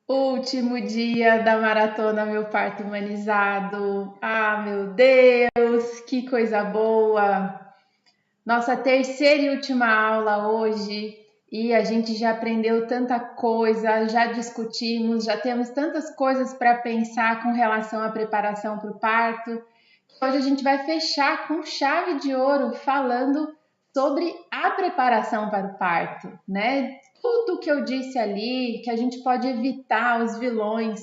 Último dia da maratona Meu Parto Humanizado. Ah, meu Deus, que coisa boa! Nossa terceira e última aula hoje e a gente já aprendeu tanta coisa, já discutimos, já temos tantas coisas para pensar com relação à preparação para o parto. Hoje a gente vai fechar com chave de ouro falando sobre a preparação para o parto, né? Tudo que eu disse ali, que a gente pode evitar os vilões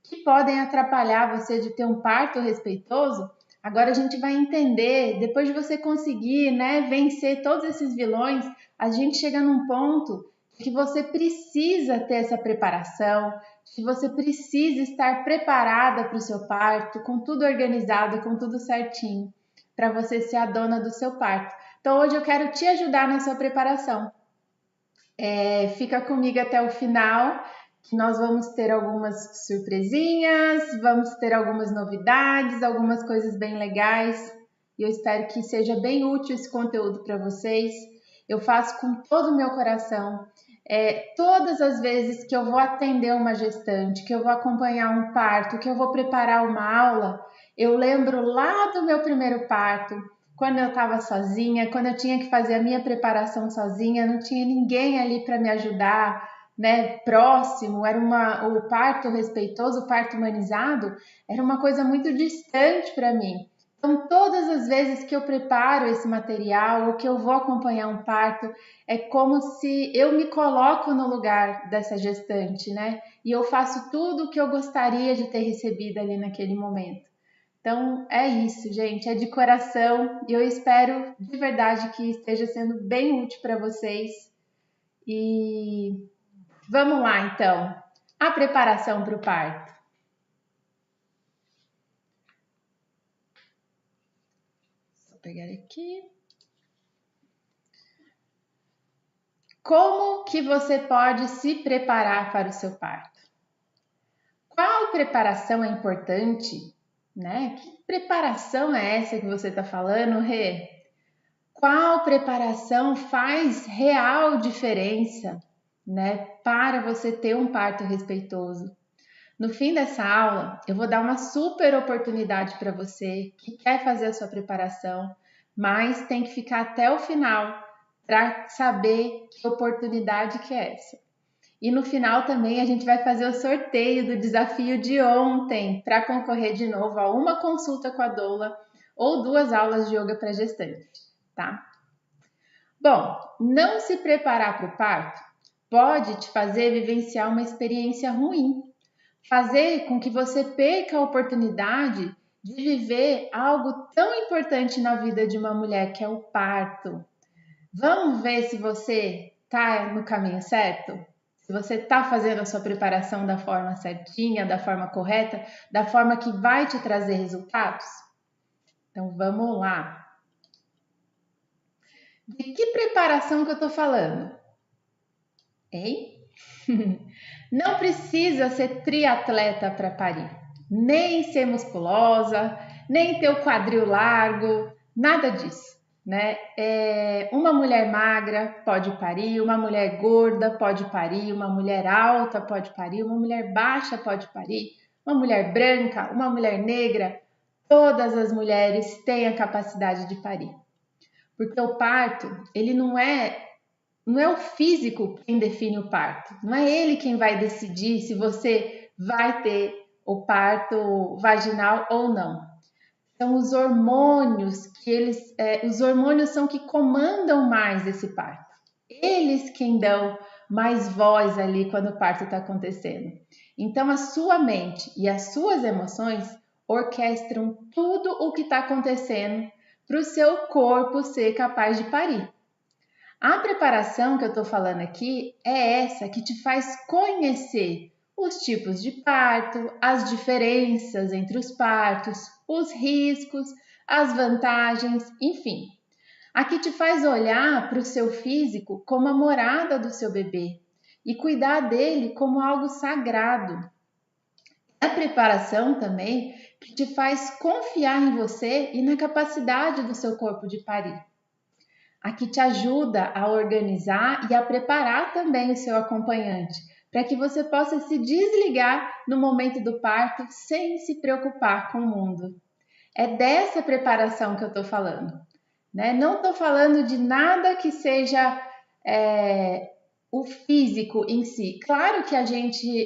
que podem atrapalhar você de ter um parto respeitoso. Agora a gente vai entender, depois de você conseguir, né, vencer todos esses vilões, a gente chega num ponto que você precisa ter essa preparação, que você precisa estar preparada para o seu parto, com tudo organizado, com tudo certinho, para você ser a dona do seu parto. Então hoje eu quero te ajudar na sua preparação. Fica comigo até o final, que nós vamos ter algumas surpresinhas, vamos ter algumas novidades, algumas coisas bem legais. E eu espero que seja bem útil esse conteúdo para vocês. Eu faço com todo o meu coração. Todas as vezes que eu vou atender uma gestante, que eu vou acompanhar um parto, que eu vou preparar uma aula, eu lembro lá do meu primeiro parto, quando eu estava sozinha, quando eu tinha que fazer a minha preparação sozinha, não tinha ninguém ali para me ajudar, né, próximo, era o parto respeitoso, o parto humanizado, era uma coisa muito distante para mim. Então, todas as vezes que eu preparo esse material ou que eu vou acompanhar um parto, é como se eu me coloco no lugar dessa gestante, né? E eu faço tudo o que eu gostaria de ter recebido ali naquele momento. Então, é isso, gente, é de coração e eu espero de verdade que esteja sendo bem útil para vocês. E vamos lá, então, a preparação para o parto. Vou pegar aqui. Como que você pode se preparar para o seu parto? Qual preparação é importante, né? Que preparação é essa que você está falando, Rê? Qual preparação faz real diferença, né, para você ter um parto respeitoso? No fim dessa aula, eu vou dar uma super oportunidade para você que quer fazer a sua preparação, mas tem que ficar até o final para saber que oportunidade que é essa. E no final também a gente vai fazer o sorteio do desafio de ontem para concorrer de novo a uma consulta com a doula ou 2 aulas de yoga para gestante, tá? Bom, não se preparar para o parto pode te fazer vivenciar uma experiência ruim, fazer com que você perca a oportunidade de viver algo tão importante na vida de uma mulher, que é o parto. Vamos ver se você está no caminho certo? Se você está fazendo a sua preparação da forma certinha, da forma correta, da forma que vai te trazer resultados? Então vamos lá. De que preparação que eu estou falando? Hein? Não precisa ser triatleta para parir, nem ser musculosa, nem ter o quadril largo, nada disso, né? Uma mulher magra pode parir, uma mulher gorda pode parir, uma mulher alta pode parir, uma mulher baixa pode parir, uma mulher branca, uma mulher negra, todas as mulheres têm a capacidade de parir. Porque o parto, ele não é o físico quem define o parto, não é ele quem vai decidir se você vai ter o parto vaginal ou não. São os hormônios os hormônios são que comandam mais esse parto. Eles quem dão mais voz ali quando o parto está acontecendo. Então a sua mente e as suas emoções orquestram tudo o que está acontecendo para o seu corpo ser capaz de parir. A preparação que eu estou falando aqui é essa que te faz conhecer os tipos de parto, as diferenças entre os partos, os riscos, as vantagens, enfim. A que te faz olhar para o seu físico como a morada do seu bebê e cuidar dele como algo sagrado. A preparação também que te faz confiar em você e na capacidade do seu corpo de parir. A que te ajuda a organizar e a preparar também o seu acompanhante, para que você possa se desligar no momento do parto sem se preocupar com o mundo. É dessa preparação que eu estou falando, né? Não estou falando de nada que seja o físico em si. Claro que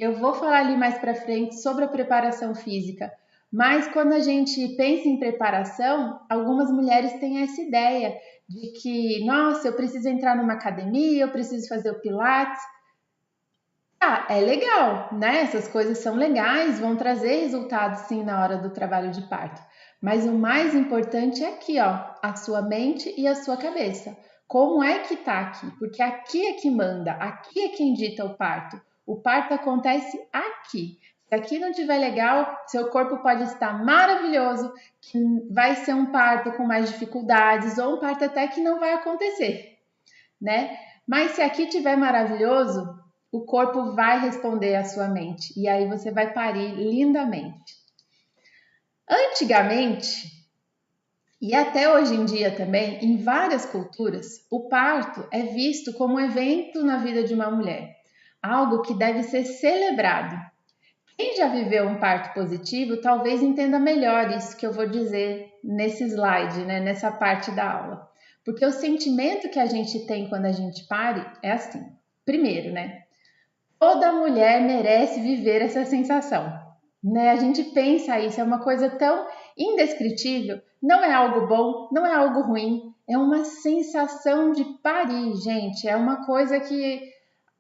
eu vou falar ali mais para frente sobre a preparação física, mas quando a gente pensa em preparação, algumas mulheres têm essa ideia de que, nossa, eu preciso entrar numa academia, eu preciso fazer o Pilates. Ah, é legal, né? Essas coisas são legais, vão trazer resultados sim na hora do trabalho de parto. Mas o mais importante é aqui, ó, a sua mente e a sua cabeça. Como é que tá aqui? Porque aqui é que manda, aqui é quem dita o parto. O parto acontece aqui. Se aqui não estiver legal, seu corpo pode estar maravilhoso, que vai ser um parto com mais dificuldades ou um parto até que não vai acontecer, né? Mas se aqui estiver maravilhoso, o corpo vai responder à sua mente e aí você vai parir lindamente. Antigamente, e até hoje em dia também, em várias culturas, o parto é visto como um evento na vida de uma mulher, algo que deve ser celebrado. Quem já viveu um parto positivo talvez entenda melhor isso que eu vou dizer nesse slide, né, nessa parte da aula. Porque o sentimento que a gente tem quando a gente pare é assim. Primeiro, né? Toda mulher merece viver essa sensação, né? A gente pensa isso, é uma coisa tão indescritível, não é algo bom, não é algo ruim, é uma sensação de parir, gente, é uma coisa que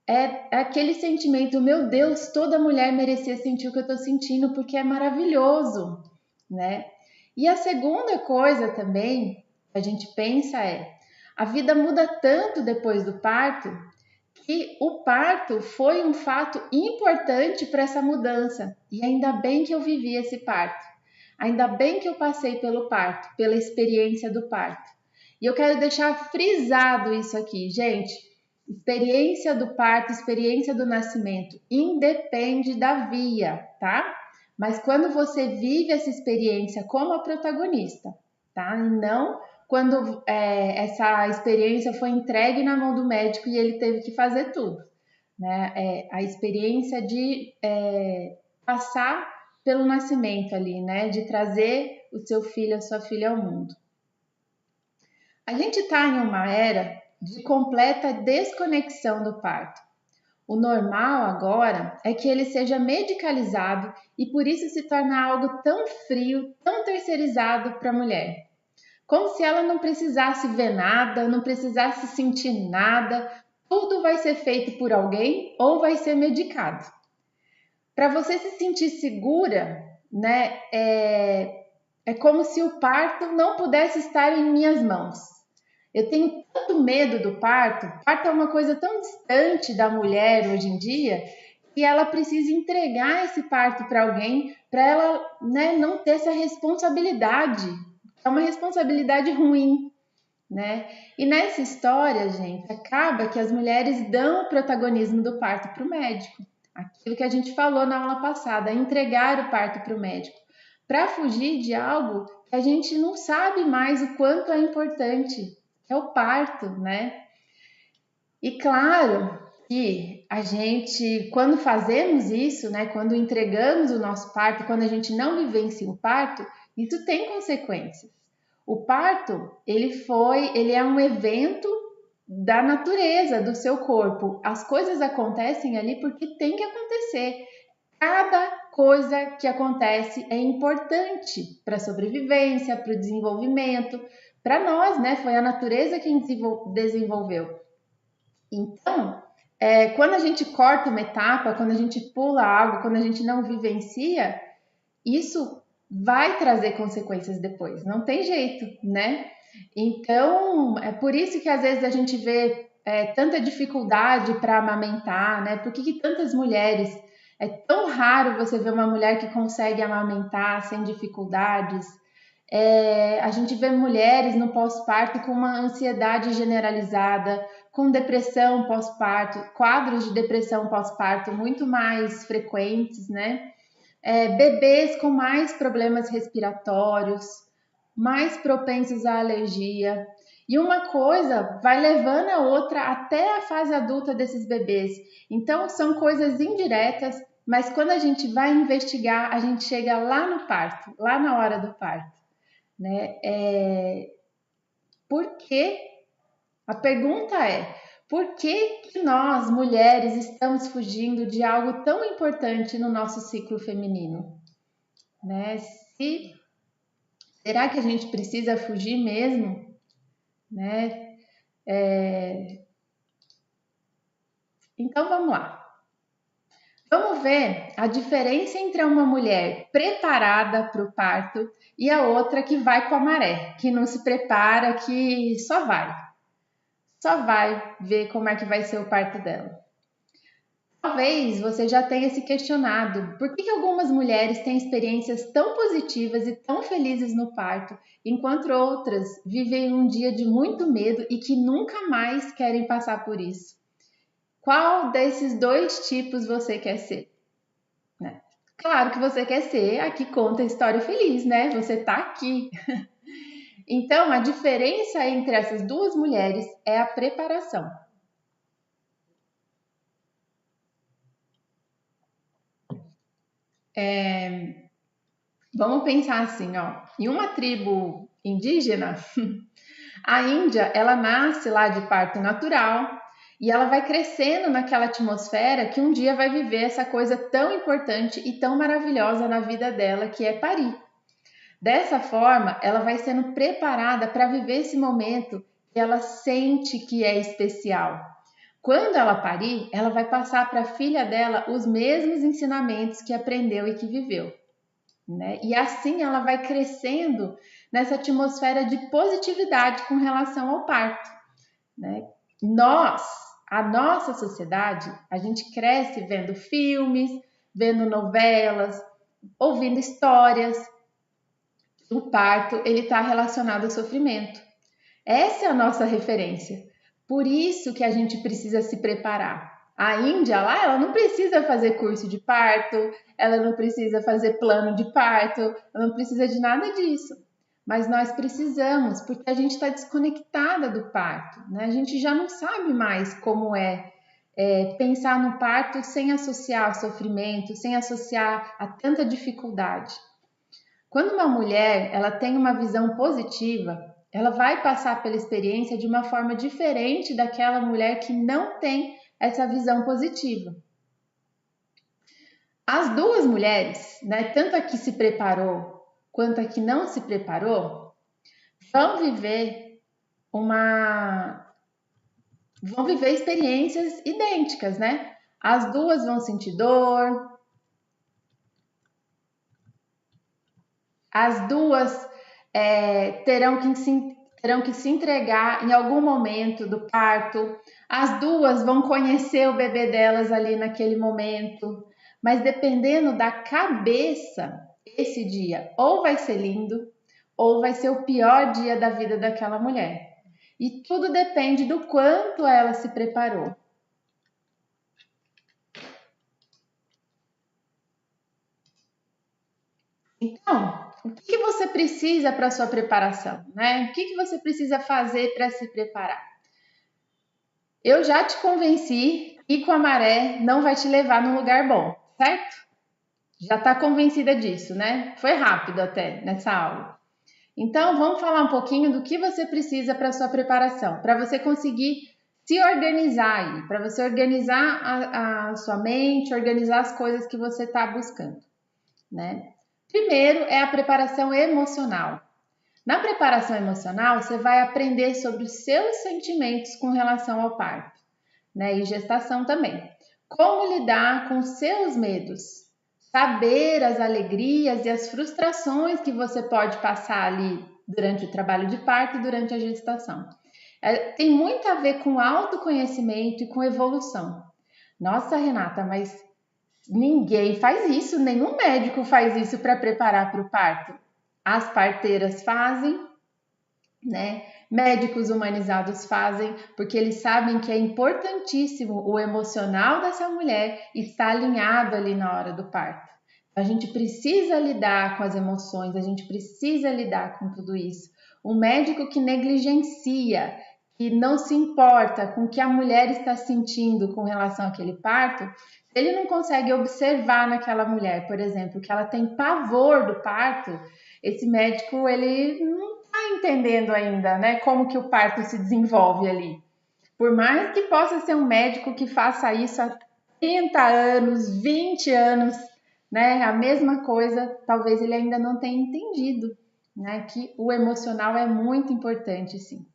é aquele sentimento, meu Deus, toda mulher merecia sentir o que eu tô sentindo, porque é maravilhoso, né? E a segunda coisa também que a gente pensa a vida muda tanto depois do parto, que o parto foi um fato importante para essa mudança. E ainda bem que eu vivi esse parto. Ainda bem que eu passei pelo parto, pela experiência do parto. E eu quero deixar frisado isso aqui, gente. Experiência do parto, experiência do nascimento, independe da via, tá? Mas quando você vive essa experiência como a protagonista, tá? E não quando essa experiência foi entregue na mão do médico e ele teve que fazer tudo, né? A experiência de passar pelo nascimento ali, né? De trazer o seu filho, a sua filha ao mundo. A gente está em uma era de completa desconexão do parto. O normal agora é que ele seja medicalizado e por isso se torna algo tão frio, tão terceirizado para a mulher. Como se ela não precisasse ver nada, não precisasse sentir nada, tudo vai ser feito por alguém ou vai ser medicado. Para você se sentir segura, né, é como se o parto não pudesse estar em minhas mãos. Eu tenho tanto medo do parto. O parto é uma coisa tão distante da mulher hoje em dia que ela precisa entregar esse parto para alguém para ela, né, não ter essa responsabilidade. É uma responsabilidade ruim, né? E nessa história, gente, acaba que as mulheres dão o protagonismo do parto para o médico. Aquilo que a gente falou na aula passada, entregar o parto para o médico, para fugir de algo que a gente não sabe mais o quanto é importante, que é o parto, né? E claro que a gente, quando fazemos isso, né, quando entregamos o nosso parto, quando a gente não vivencia o parto, isso tem consequências. O parto, ele é um evento da natureza, do seu corpo. As coisas acontecem ali porque tem que acontecer. Cada coisa que acontece é importante para a sobrevivência, para o desenvolvimento, para nós, né? Foi a natureza quem desenvolveu. Então, quando a gente corta uma etapa, quando a gente pula algo, quando a gente não vivencia, isso vai trazer consequências depois, não tem jeito, né? Então, é por isso que às vezes a gente vê tanta dificuldade para amamentar, né? Por que tantas mulheres, é tão raro você ver uma mulher que consegue amamentar sem dificuldades. A gente vê mulheres no pós-parto com uma ansiedade generalizada, com depressão pós-parto, quadros de depressão pós-parto muito mais frequentes, né? Bebês com mais problemas respiratórios, mais propensos à alergia. E uma coisa vai levando a outra até a fase adulta desses bebês. Então, são coisas indiretas, mas quando a gente vai investigar, a gente chega lá no parto, lá na hora do parto, né? Por que? A pergunta é: por que nós, mulheres, estamos fugindo de algo tão importante no nosso ciclo feminino? Né? Será que a gente precisa fugir mesmo? Né? Então vamos lá. Vamos ver a diferença entre uma mulher preparada para o parto e a outra que vai com a maré, que não se prepara, que só vai ver como é que vai ser o parto dela. Talvez você já tenha se questionado por que algumas mulheres têm experiências tão positivas e tão felizes no parto, enquanto outras vivem um dia de muito medo e que nunca mais querem passar por isso. Qual desses dois tipos você quer ser? Né? Claro que você quer ser a que conta a história feliz, né? Você tá aqui. Então, a diferença entre essas duas mulheres é a preparação. Vamos pensar assim, ó. Em uma tribo indígena, a Índia, ela nasce lá de parto natural e ela vai crescendo naquela atmosfera que um dia vai viver essa coisa tão importante e tão maravilhosa na vida dela, que é parir. Dessa forma, ela vai sendo preparada para viver esse momento que ela sente que é especial. Quando ela parir, ela vai passar para a filha dela os mesmos ensinamentos que aprendeu e que viveu. Né? E assim ela vai crescendo nessa atmosfera de positividade com relação ao parto. Né? A nossa sociedade, a gente cresce vendo filmes, vendo novelas, ouvindo histórias. O parto ele está relacionado ao sofrimento. Essa é a nossa referência. Por isso que a gente precisa se preparar. A Índia lá, ela não precisa fazer curso de parto, ela não precisa fazer plano de parto, ela não precisa de nada disso. Mas nós precisamos, porque a gente está desconectada do parto, né? A gente já não sabe mais como pensar no parto sem associar ao sofrimento, sem associar a tanta dificuldade. Quando uma mulher ela tem uma visão positiva, ela vai passar pela experiência de uma forma diferente daquela mulher que não tem essa visão positiva. As duas mulheres, né, tanto a que se preparou quanto a que não se preparou, vão viver experiências idênticas, né? As duas vão sentir dor, as duas terão que se entregar em algum momento do parto. As duas vão conhecer o bebê delas ali naquele momento. Mas dependendo da cabeça, esse dia ou vai ser lindo ou vai ser o pior dia da vida daquela mulher. E tudo depende do quanto ela se preparou. Então, o que você precisa para a sua preparação, né? O que você precisa fazer para se preparar? Eu já te convenci que com a maré não vai te levar num lugar bom, certo? Já está convencida disso, né? Foi rápido até nessa aula. Então, vamos falar um pouquinho do que você precisa para a sua preparação, para você conseguir se organizar aí, para você organizar a sua mente, organizar as coisas que você está buscando, né? Primeiro é a preparação emocional. Na preparação emocional, você vai aprender sobre os seus sentimentos com relação ao parto, né? E gestação também. Como lidar com seus medos, saber as alegrias e as frustrações que você pode passar ali durante o trabalho de parto e durante a gestação. Tem muito a ver com autoconhecimento e com evolução. Nossa, Renata, mas ninguém faz isso, nenhum médico faz isso para preparar para o parto. As parteiras fazem, né? Médicos humanizados fazem, porque eles sabem que é importantíssimo o emocional dessa mulher estar alinhado ali na hora do parto. A gente precisa lidar com as emoções, a gente precisa lidar com tudo isso. Um médico que negligencia, que não se importa com o que a mulher está sentindo com relação àquele parto, ele não consegue observar naquela mulher, por exemplo, que ela tem pavor do parto, esse médico ele não está entendendo ainda, né, como que o parto se desenvolve ali. Por mais que possa ser um médico que faça isso há 30 anos, 20 anos, né, a mesma coisa, talvez ele ainda não tenha entendido, né, que o emocional é muito importante, sim.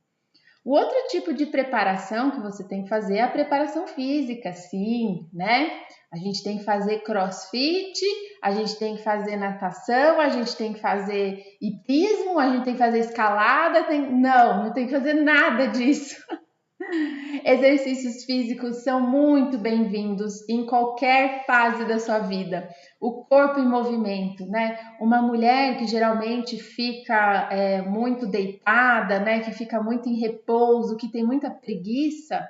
O outro tipo de preparação que você tem que fazer é a preparação física, sim, né? A gente tem que fazer crossfit, a gente tem que fazer natação, a gente tem que fazer hipismo, a gente tem que fazer escalada, não tem que fazer nada disso. Exercícios físicos são muito bem-vindos em qualquer fase da sua vida. O corpo em movimento, né? Uma mulher que geralmente fica muito deitada, né? Que fica muito em repouso, que tem muita preguiça,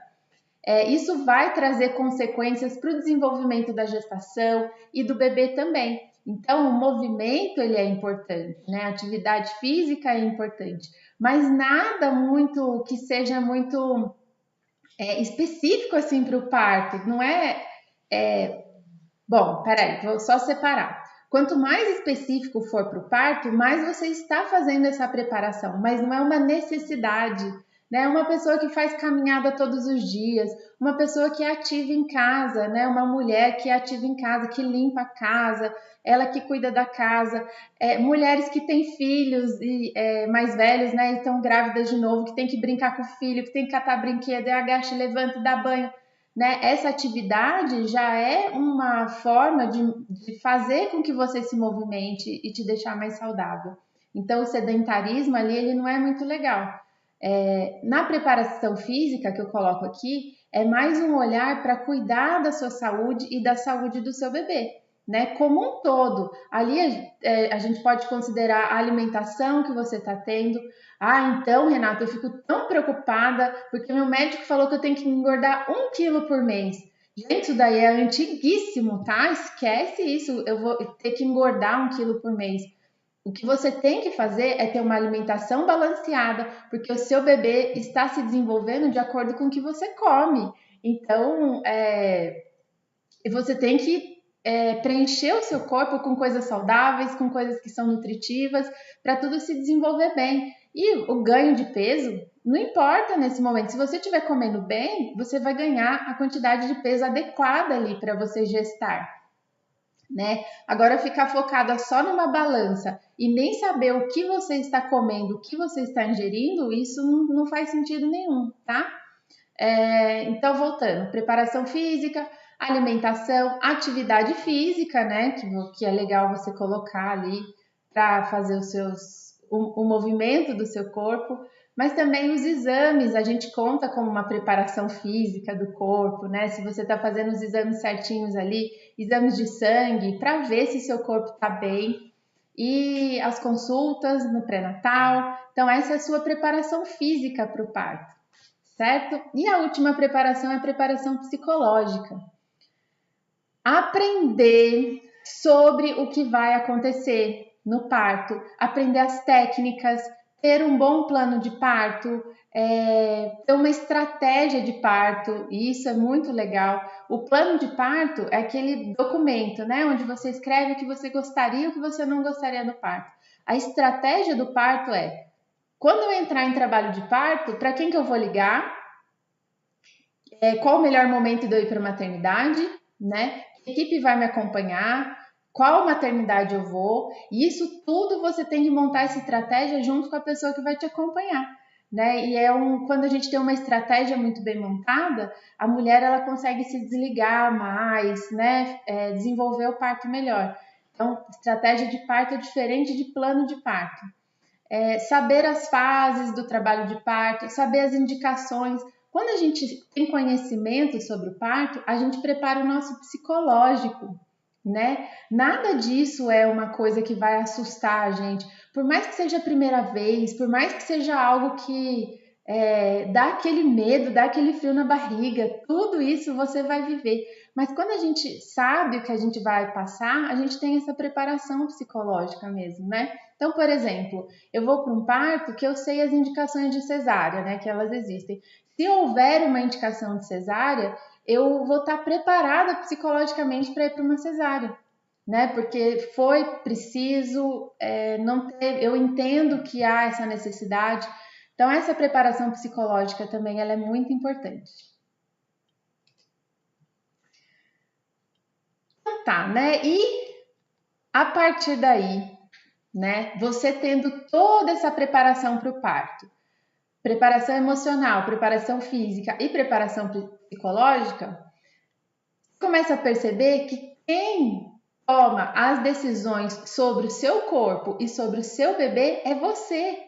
isso vai trazer consequências para o desenvolvimento da gestação e do bebê também. Então, o movimento ele é importante, né? A atividade física é importante, mas nada muito que seja muito específico assim para o parto, não Bom, peraí, vou só separar. Quanto mais específico for para o parto, mais você está fazendo essa preparação, mas não é uma necessidade, né? Uma pessoa que faz caminhada todos os dias, uma pessoa que é ativa em casa, né? Uma mulher que é ativa em casa, que limpa a casa, ela que cuida da casa, mulheres que têm filhos e mais velhos, né? E estão grávidas de novo, que tem que brincar com o filho, que tem que catar brinquedo, agacha, levanta, dá banho. Né? Essa atividade já é uma forma de fazer com que você se movimente e te deixar mais saudável. Então, o sedentarismo ali ele não é muito legal. Na preparação física que eu coloco aqui, é mais um olhar para cuidar da sua saúde e da saúde do seu bebê, né? Como um todo. Ali a gente pode considerar a alimentação que você está tendo. Então, Renata, eu fico tão preocupada porque meu médico falou que eu tenho que engordar 1 quilo por mês. Gente, isso daí é antiguíssimo, tá? Esquece isso, eu vou ter que engordar 1 quilo por mês. O que você tem que fazer é ter uma alimentação balanceada, porque o seu bebê está se desenvolvendo de acordo com o que você come. Então, você tem que preencher o seu corpo com coisas saudáveis, com coisas que são nutritivas, para tudo se desenvolver bem. E o ganho de peso não importa nesse momento. Se você estiver comendo bem, você vai ganhar a quantidade de peso adequada ali para você gestar, né? Agora ficar focada só numa balança e nem saber o que você está comendo, o que você está ingerindo, isso não faz sentido nenhum, tá? Então, voltando, preparação física, alimentação, atividade física, né? Que é legal você colocar ali para fazer o movimento do seu corpo, mas também os exames, a gente conta como uma preparação física do corpo, né? Se você está fazendo os exames certinhos ali, exames de sangue, para ver se seu corpo está bem, e as consultas no pré-natal. Então, essa é a sua preparação física para o parto, certo? E a última preparação é a preparação psicológica. Aprender sobre o que vai acontecer no parto, aprender as técnicas, ter um bom plano de parto, ter uma estratégia de parto, e isso é muito legal. O plano de parto é aquele documento, né, onde você escreve o que você gostaria e o que você não gostaria no parto. A estratégia do parto quando eu entrar em trabalho de parto, para quem que eu vou ligar? Qual o melhor momento de eu ir para a maternidade, né? Que equipe vai me acompanhar? Qual maternidade eu vou? E isso tudo você tem que montar essa estratégia junto com a pessoa que vai te acompanhar, né? E quando a gente tem uma estratégia muito bem montada, a mulher ela consegue se desligar mais, né? Desenvolver o parto melhor. Então, estratégia de parto é diferente de plano de parto. Saber as fases do trabalho de parto, saber as indicações. Quando a gente tem conhecimento sobre o parto, a gente prepara o nosso psicológico, né? Nada disso é uma coisa que vai assustar a gente. Por mais que seja a primeira vez, por mais que seja algo que dá aquele medo, dá aquele frio na barriga, tudo isso você vai viver. Mas quando a gente sabe o que a gente vai passar, a gente tem essa preparação psicológica mesmo, né? Então, por exemplo, eu vou para um parto que eu sei as indicações de cesárea, né? Que elas existem. Se houver uma indicação de cesárea, eu vou estar preparada psicologicamente para ir para uma cesárea, né? Porque foi preciso, não ter, eu entendo que há essa necessidade. Então, essa preparação psicológica também ela é muito importante. Então, tá, né? E a partir daí, né? Você tendo toda essa preparação para o parto, preparação emocional, preparação física e preparação psicológica, você começa a perceber que quem toma as decisões sobre o seu corpo e sobre o seu bebê é você,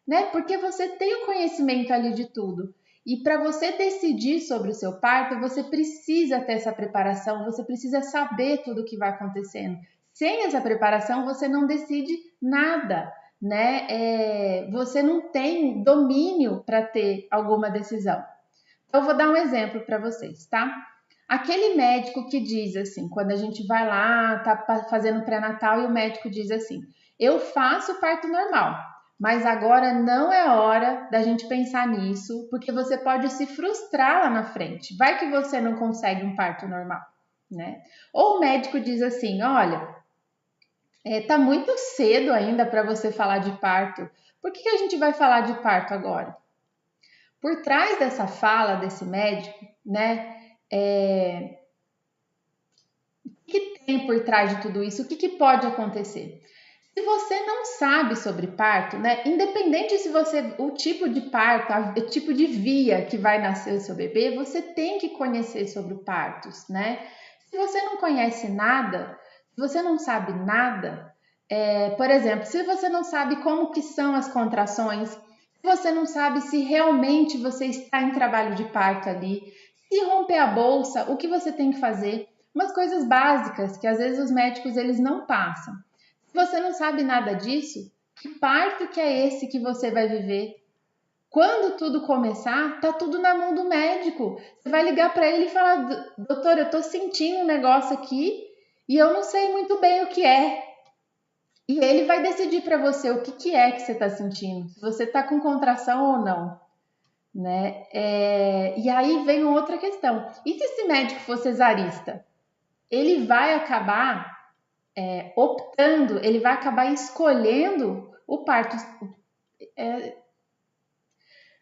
né? Porque você tem o conhecimento ali de tudo. E para você decidir sobre o seu parto, você precisa ter essa preparação, você precisa saber tudo o que vai acontecendo. Sem essa preparação, você não decide nada, né? Você não tem domínio para ter alguma decisão. Então, eu vou dar um exemplo para vocês, tá? Aquele médico que diz assim, quando a gente vai lá, tá fazendo pré-natal e o médico diz assim, eu faço parto normal, mas agora não é hora da gente pensar nisso, porque você pode se frustrar lá na frente. Vai que você não consegue um parto normal, né? Ou o médico diz assim, olha, tá muito cedo ainda para você falar de parto. Por que a gente vai falar de parto agora? Por trás dessa fala desse médico, né? O que tem por trás de tudo isso? O que pode acontecer? Se você não sabe sobre parto, né? Independente se você o tipo de parto, o tipo de via que vai nascer o seu bebê, você tem que conhecer sobre partos, né? Se você não conhece nada, se você não sabe nada, por exemplo, se você não sabe como que são as contrações, se você não sabe se realmente você está em trabalho de parto ali, se romper a bolsa, o que você tem que fazer? Umas coisas básicas que às vezes os médicos eles não passam. Se você não sabe nada disso, que parto que é esse que você vai viver? Quando tudo começar, tá tudo na mão do médico. Você vai ligar para ele e falar, doutor, eu tô sentindo um negócio aqui e eu não sei muito bem o que é. E ele vai decidir para você o que é que você está sentindo, se você está com contração ou não, né? E aí vem outra questão. E se esse médico for cesarista? Ele vai acabar optando, ele vai acabar escolhendo o parto.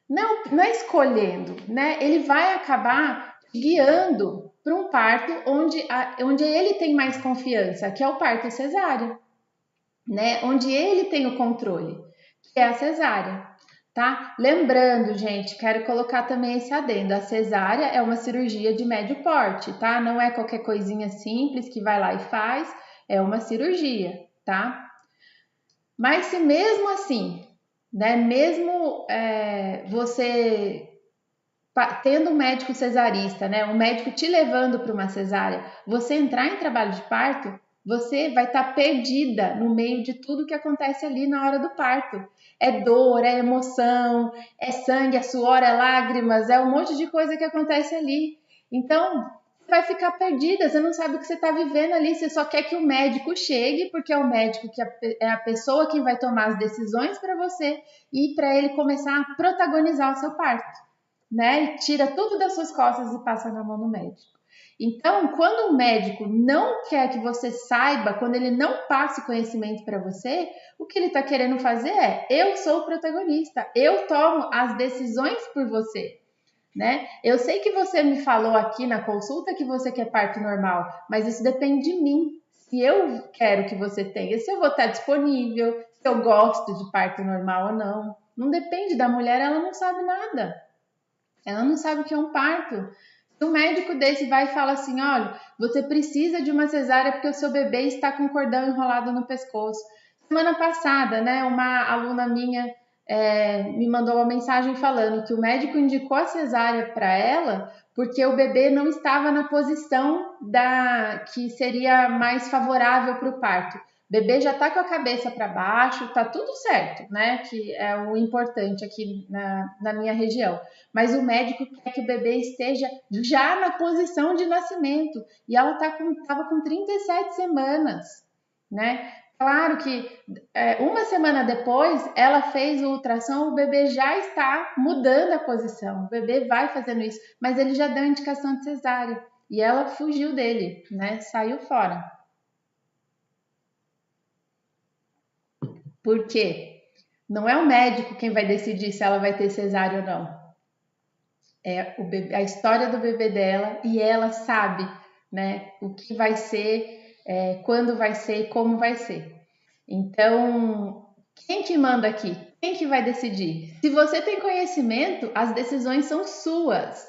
Não é escolhendo, né? Ele vai acabar guiando para um parto onde ele tem mais confiança, que é o parto cesáreo, né? Onde ele tem o controle, que é a cesárea, tá? Lembrando, gente, quero colocar também esse adendo: a cesárea é uma cirurgia de médio porte, tá? Não é qualquer coisinha simples que vai lá e faz, é uma cirurgia, tá? Mas se mesmo assim, né? Mesmo você tendo um médico cesarista, né? Um médico te levando para uma cesárea, você entrar em trabalho de parto, você vai estar perdida no meio de tudo que acontece ali na hora do parto. É dor, é emoção, é sangue, é suor, é lágrimas, é um monte de coisa que acontece ali. Então, você vai ficar perdida, você não sabe o que você está vivendo ali, você só quer que o médico chegue, porque é o médico que é a pessoa que vai tomar as decisões para você e para ele começar a protagonizar o seu parto, né? E tira tudo das suas costas e passa na mão do médico. Então, quando o médico não quer que você saiba, quando ele não passa conhecimento para você, o que ele está querendo fazer é: eu sou o protagonista, eu tomo as decisões por você, né? Eu sei que você me falou aqui na consulta que você quer parto normal, mas isso depende de mim. Se eu quero que você tenha, se eu vou estar disponível, se eu gosto de parto normal ou não. Não depende da mulher, ela não sabe nada. Ela não sabe o que é um parto. Se um médico desse vai e fala assim, olha, você precisa de uma cesárea porque o seu bebê está com cordão enrolado no pescoço. Semana passada, né, uma aluna minha me mandou uma mensagem falando que o médico indicou a cesárea para ela porque o bebê não estava na posição que seria mais favorável para o parto. bebê já tá com a cabeça para baixo, tá tudo certo, né? Que é o importante aqui na minha região. Mas o médico quer que o bebê esteja já na posição de nascimento. E ela tava com 37 semanas, né? Claro que uma semana depois ela fez o ultrassom, o bebê já está mudando a posição. O bebê vai fazendo isso, mas ele já deu indicação de cesárea. E ela fugiu dele, né? Saiu fora. Por quê? Não é o médico quem vai decidir se ela vai ter cesárea ou não. É a história do bebê dela e ela sabe, né, o que vai ser, quando vai ser, como vai ser. Então, quem que manda aqui? Quem que vai decidir? Se você tem conhecimento, as decisões são suas.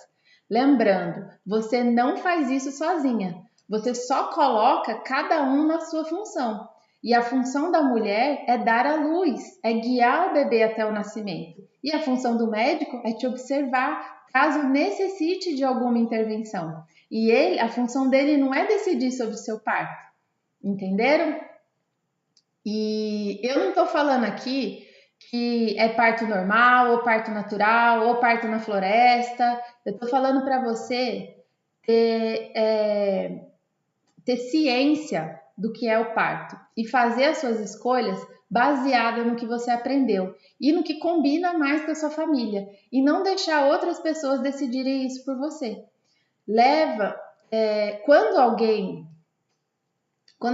Lembrando, você não faz isso sozinha. Você só coloca cada um na sua função. E a função da mulher é dar à luz, é guiar o bebê até o nascimento. E a função do médico é te observar caso necessite de alguma intervenção. E a função dele não é decidir sobre o seu parto. Entenderam? E eu não estou falando aqui que é parto normal, ou parto natural, ou parto na floresta. Eu estou falando para você ter ciência do que é o parto e fazer as suas escolhas baseada no que você aprendeu e no que combina mais com a sua família e não deixar outras pessoas decidirem isso por você. Quando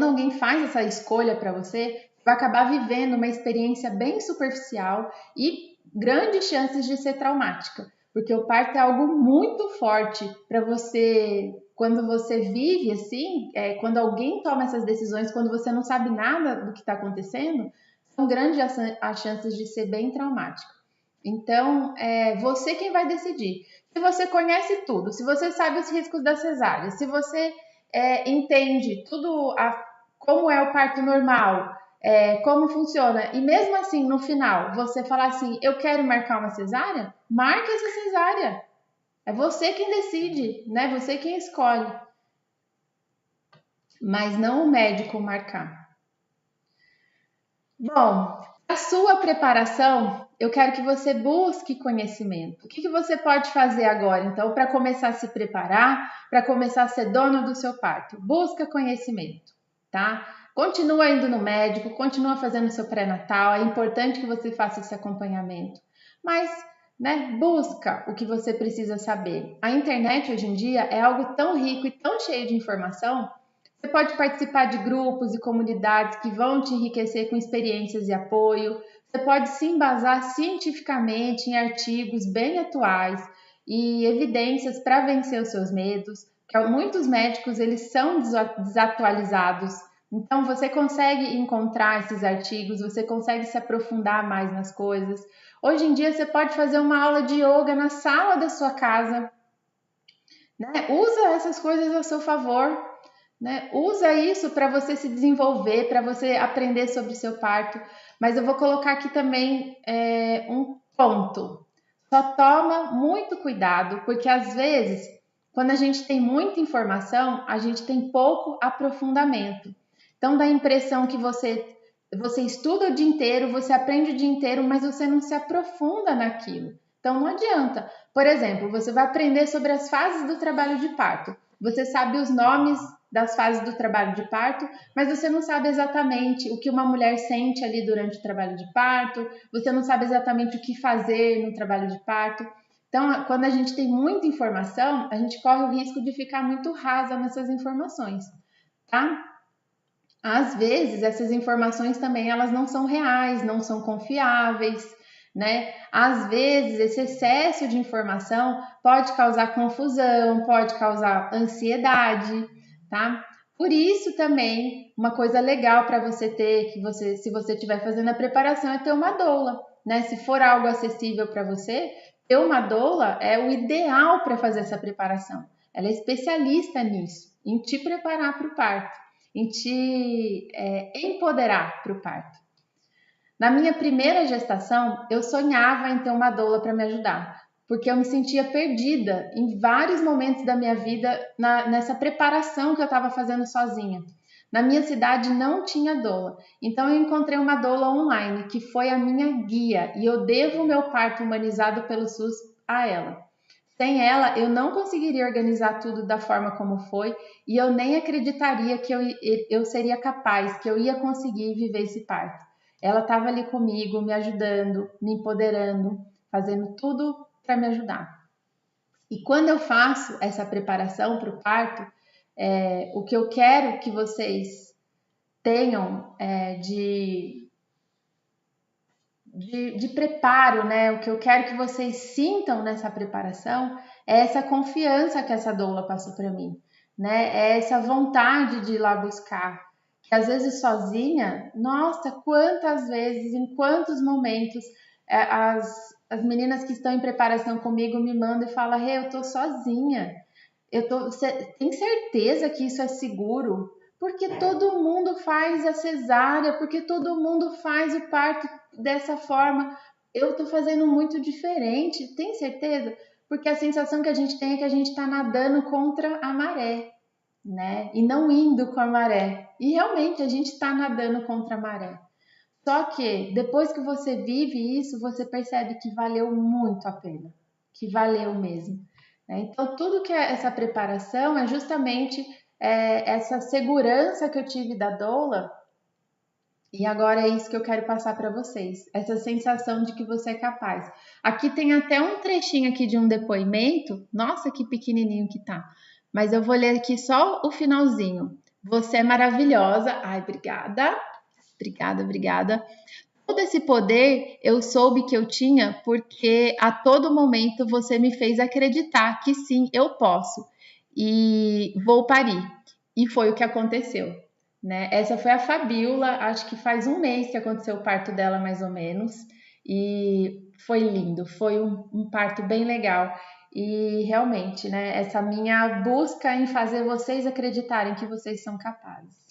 alguém faz essa escolha para você, vai acabar vivendo uma experiência bem superficial e grandes chances de ser traumática, porque o parto é algo muito forte para você. Quando você vive assim, quando alguém toma essas decisões, quando você não sabe nada do que está acontecendo, são grandes as chances de ser bem traumático. Então, você quem vai decidir. Se você conhece tudo, se você sabe os riscos da cesárea, se você entende tudo, como é o parto normal, como funciona, e mesmo assim, no final, você falar assim, eu quero marcar uma cesárea, marque essa cesárea. É você quem decide, né? Você quem escolhe. Mas não o médico marcar. Bom, a sua preparação, eu quero que você busque conhecimento. O que você pode fazer agora, então, para começar a se preparar, para começar a ser dono do seu parto? Busca conhecimento, tá? Continua indo no médico, continua fazendo o seu pré-natal, é importante que você faça esse acompanhamento. Mas, né, busca o que você precisa saber. A internet hoje em dia é algo tão rico e tão cheio de informação. Você pode participar de grupos e comunidades que vão te enriquecer com experiências e apoio. Você pode se embasar cientificamente em artigos bem atuais e evidências para vencer os seus medos. Muitos médicos eles são desatualizados. Então você consegue encontrar esses artigos, você consegue se aprofundar mais nas coisas. Hoje em dia você pode fazer uma aula de yoga na sala da sua casa, né? Usa essas coisas a seu favor. Né? Usa isso para você se desenvolver, para você aprender sobre o seu parto. Mas eu vou colocar aqui também um ponto. Só toma muito cuidado, porque às vezes, quando a gente tem muita informação, a gente tem pouco aprofundamento. Então dá a impressão que você estuda o dia inteiro, você aprende o dia inteiro, mas você não se aprofunda naquilo. Então não adianta. Por exemplo, você vai aprender sobre as fases do trabalho de parto. Você sabe os nomes das fases do trabalho de parto, mas você não sabe exatamente o que uma mulher sente ali durante o trabalho de parto, você não sabe exatamente o que fazer no trabalho de parto. Então, quando a gente tem muita informação, a gente corre o risco de ficar muito rasa nessas informações, tá? Às vezes, essas informações também elas não são reais, não são confiáveis, né? Às vezes, esse excesso de informação pode causar confusão, pode causar ansiedade, tá? Por isso também, uma coisa legal para você ter, se você estiver fazendo a preparação, é ter uma doula, né? Se for algo acessível para você, ter uma doula é o ideal para fazer essa preparação. Ela é especialista nisso, em te preparar para o parto, em te empoderar para o parto. Na minha primeira gestação, eu sonhava em ter uma doula para me ajudar, porque eu me sentia perdida em vários momentos da minha vida nessa preparação que eu estava fazendo sozinha. Na minha cidade não tinha doula, então eu encontrei uma doula online, que foi a minha guia, e eu devo o meu parto humanizado pelo SUS a ela. Sem ela, eu não conseguiria organizar tudo da forma como foi, e eu nem acreditaria que eu seria capaz, que eu ia conseguir viver esse parto. Ela estava ali comigo, me ajudando, me empoderando, fazendo tudo para me ajudar. E quando eu faço essa preparação para o parto, o que eu quero que vocês tenham de preparo, né? O que eu quero que vocês sintam nessa preparação é essa confiança que essa doula passou para mim, né? É essa vontade de ir lá buscar. Que às vezes sozinha, nossa, quantas vezes, em quantos momentos as meninas que estão em preparação comigo me mandam e falam: Rê, eu tô sozinha. Você tem certeza que isso é seguro? Porque todo mundo faz a cesárea, porque todo mundo faz o parto dessa forma. Eu tô fazendo muito diferente. Tem certeza? Porque a sensação que a gente tem é que a gente está nadando contra a maré, né? E não indo com a maré. E realmente a gente está nadando contra a maré. Só que depois que você vive isso, você percebe que valeu muito a pena, que valeu mesmo. Então, tudo que é essa preparação é justamente essa segurança que eu tive da doula, e agora é isso que eu quero passar para vocês, essa sensação de que você é capaz. Aqui tem até um trechinho aqui de um depoimento, nossa, que pequenininho que tá, mas eu vou ler aqui só o finalzinho. Você é maravilhosa. Ai, obrigada. Obrigada, obrigada. Todo esse poder eu soube que eu tinha porque a todo momento você me fez acreditar que sim, eu posso e vou parir. E foi o que aconteceu, né? Essa foi a Fabiola, acho que faz um mês que aconteceu o parto dela, mais ou menos, e foi lindo, foi um parto bem legal. E realmente, né, essa minha busca em fazer vocês acreditarem que vocês são capazes.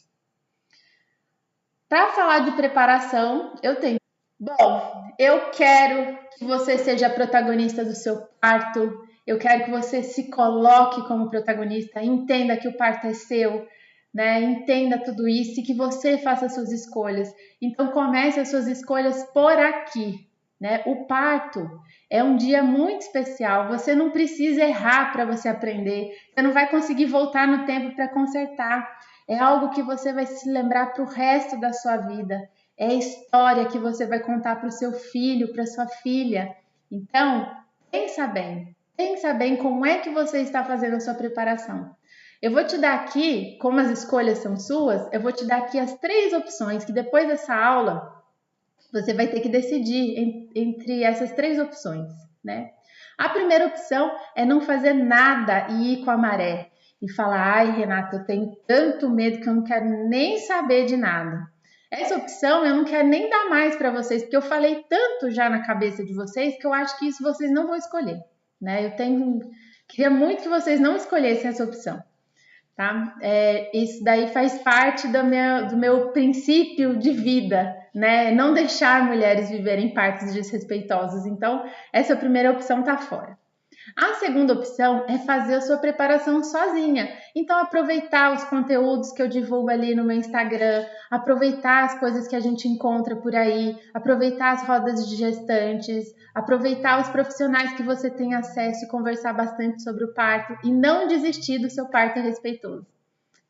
Para falar de preparação, eu tenho. Bom, eu quero que você seja a protagonista do seu parto. Eu quero que você se coloque como protagonista, entenda que o parto é seu, né? Entenda tudo isso e que você faça as suas escolhas. Então comece as suas escolhas por aqui, né? O parto é um dia muito especial. Você não precisa errar para você aprender. Você não vai conseguir voltar no tempo para consertar. É algo que você vai se lembrar para o resto da sua vida. É a história que você vai contar para o seu filho, para sua filha. Então, pensa bem como é que você está fazendo a sua preparação. Eu vou te dar aqui, como as escolhas são suas, eu vou te dar aqui as 3 opções que depois dessa aula você vai ter que decidir entre essas 3 opções, né? A primeira opção é não fazer nada e ir com a maré e falar: ai, Renata, eu tenho tanto medo que eu não quero nem saber de nada. Essa opção eu não quero nem dar mais para vocês, porque eu falei tanto já na cabeça de vocês que eu acho que isso vocês não vão escolher, né? Queria muito que vocês não escolhessem essa opção, tá? Isso daí faz parte do meu princípio de vida, né? Não deixar mulheres viverem partos desrespeitosos. Então, essa primeira opção tá fora. A segunda opção é fazer a sua preparação sozinha. Então, aproveitar os conteúdos que eu divulgo ali no meu Instagram, aproveitar as coisas que a gente encontra por aí, aproveitar as rodas de gestantes, aproveitar os profissionais que você tem acesso e conversar bastante sobre o parto e não desistir do seu parto respeitoso,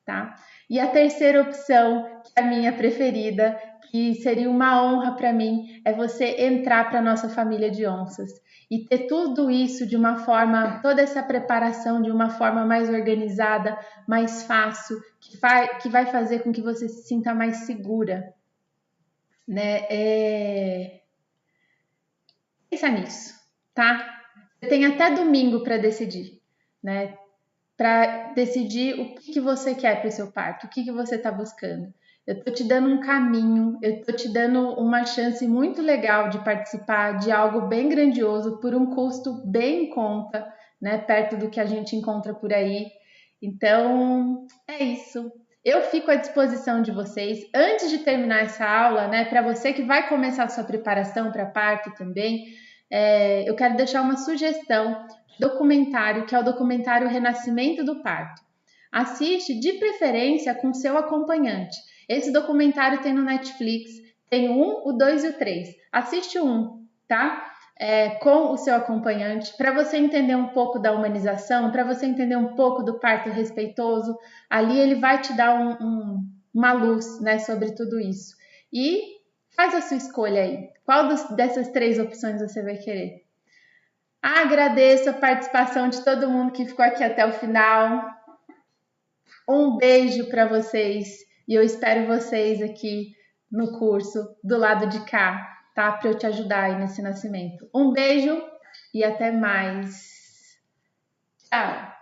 tá? E a terceira opção, que é a minha preferida, que seria uma honra para mim, é você entrar para a nossa família de onças e ter tudo isso de uma forma, toda essa preparação de uma forma mais organizada, mais fácil, que vai fazer com que você se sinta mais segura, né? Pensa nisso, tá? Você tem até domingo para decidir, né? Para decidir o que você quer para o seu parto, o que você está buscando. Eu estou te dando um caminho, eu estou te dando uma chance muito legal de participar de algo bem grandioso por um custo bem em conta, né? Perto do que a gente encontra por aí. Então, é isso. Eu fico à disposição de vocês. Antes de terminar essa aula, né? Para você que vai começar a sua preparação para parto também, eu quero deixar uma sugestão documentário, que é o documentário Renascimento do Parto. assiste de preferência com seu acompanhante. Esse documentário tem no Netflix, tem o 1, o 2 e o 3. Assiste o 1, tá? Com o seu acompanhante, para você entender um pouco da humanização, para você entender um pouco do parto respeitoso. Ali ele vai te dar uma luz, né, sobre tudo isso. E faz a sua escolha aí. Qual dessas 3 opções você vai querer? Agradeço a participação de todo mundo que ficou aqui até o final. Um beijo para vocês e eu espero vocês aqui no curso do lado de cá, tá? Para eu te ajudar aí nesse nascimento. Um beijo e até mais. Tchau!